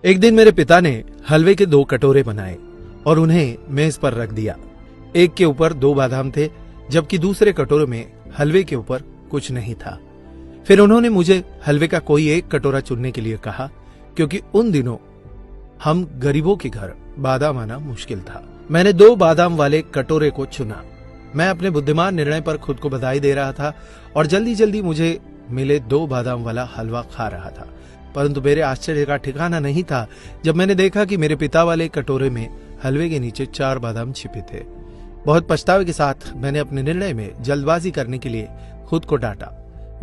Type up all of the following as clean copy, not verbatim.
एक दिन मेरे पिता ने हलवे के 2 कटोरे बनाए और उन्हें मेज पर रख दिया। एक के ऊपर 2 बादाम थे, जबकि दूसरे कटोरे में हलवे के ऊपर कुछ नहीं था। फिर उन्होंने मुझे हलवे का कोई एक कटोरा चुनने के लिए कहा, क्योंकि उन दिनों हम गरीबों के घर बादाम आना मुश्किल था। मैंने 2 बादाम वाले कटोरे को चुना। मैं अपने बुद्धिमान निर्णय पर खुद को बधाई दे रहा था और जल्दी जल्दी मुझे मिले 2 बादाम वाला हलवा खा रहा था। परंतु मेरे आश्चर्य का ठिकाना नहीं था जब मैंने देखा कि मेरे पिता वाले कटोरे में हलवे के नीचे 4 बादाम छिपे थे। बहुत पछतावे के साथ मैंने अपने निर्णय में जल्दबाजी करने के लिए खुद को डांटा।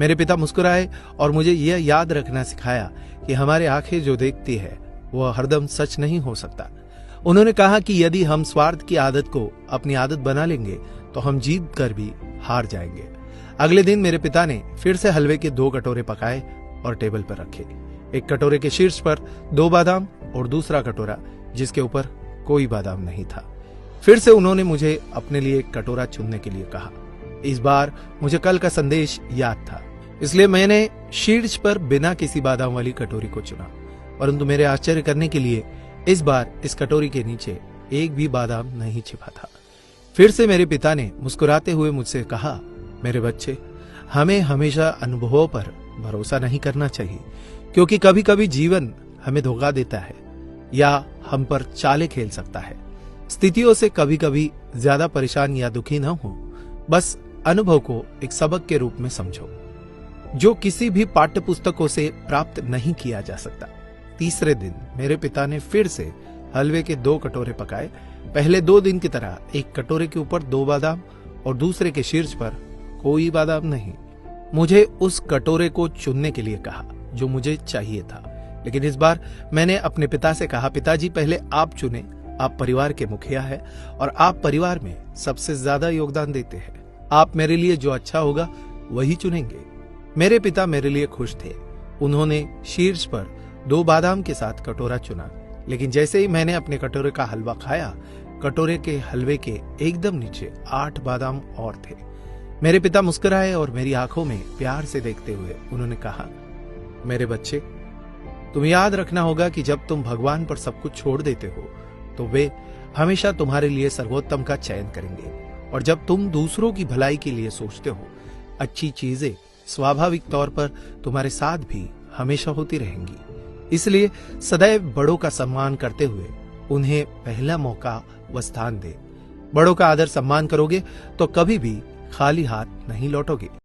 मेरे पिता मुस्कुराए और मुझे यह याद रखना सिखाया कि हमारी आंखें जो देखती है वह हरदम सच नहीं हो सकता। उन्होंने कहा कि यदि हम स्वार्थ की आदत को अपनी आदत बना लेंगे तो हम जीत कर भी हार जाएंगे। अगले दिन मेरे पिता ने फिर से हलवे के 2 कटोरे पकाए और टेबल पर रखे। एक कटोरे के शीर्ष पर 2 बादाम और दूसरा कटोरा जिसके ऊपर कोई बादाम नहीं था। फिर से उन्होंने मुझे अपने लिए एक कटोरा चुनने के लिए कहा। इस बार मुझे कल का संदेश याद था, इसलिए मैंने शीर्ष पर बिना किसी बादाम वाली कटोरी को चुना। परंतु मेरे आश्चर्य करने के लिए इस बार इस कटोरी के नीचे एक भी बादाम नहीं छिपा था। फिर से मेरे पिता ने मुस्कुराते हुए मुझसे कहा, मेरे बच्चे, हमें हमेशा अनुभवों पर भरोसा नहीं करना चाहिए, क्योंकि कभी कभी जीवन हमें धोखा देता है या हम पर चालें खेल सकता है। स्थितियों से कभी कभी ज्यादा परेशान या दुखी न हो, बस अनुभव को एक सबक के रूप में समझो जो किसी भी पाठ्य पुस्तकों से प्राप्त नहीं किया जा सकता। तीसरे दिन मेरे पिता ने फिर से हलवे के 2 कटोरे पकाए। पहले 2 दिन की तरह एक कटोरे के ऊपर 2 बादाम और दूसरे के शीर्ष पर कोई बादाम नहीं। मुझे उस कटोरे को चुनने के लिए कहा जो मुझे चाहिए था, लेकिन इस बार मैंने अपने पिता से कहा, पिताजी पहले आप चुने। आप परिवार के मुखिया हैं और आप परिवार में सबसे ज्यादा योगदान देते हैं। आप मेरे लिए जो अच्छा होगा वही चुनेंगे। मेरे पिता मेरे लिए खुश थे। उन्होंने शीर्ष पर 2 बादाम के साथ कटोरा चुना, लेकिन जैसे ही मैंने अपने कटोरे का हलवा खाया, कटोरे के हलवे के एकदम नीचे 8 बादाम और थे। मेरे पिता मुस्कुराए और मेरी आंखों में प्यार से देखते हुए उन्होंने कहा, मेरे बच्चे, तुम याद रखना होगा कि जब तुम भगवान पर सब कुछ छोड़ देते हो तो वे हमेशा तुम्हारे लिए सर्वोत्तम का चयन करेंगे, और जब तुम दूसरों की भलाई के लिए सोचते हो, अच्छी चीजें स्वाभाविक तौर पर तुम्हारे साथ भी हमेशा होती रहेंगी। इसलिए सदैव बड़ों का सम्मान करते हुए उन्हें पहला मौका व स्थान दे। बड़ों का आदर सम्मान करोगे तो कभी भी खाली हाथ नहीं लौटोगे।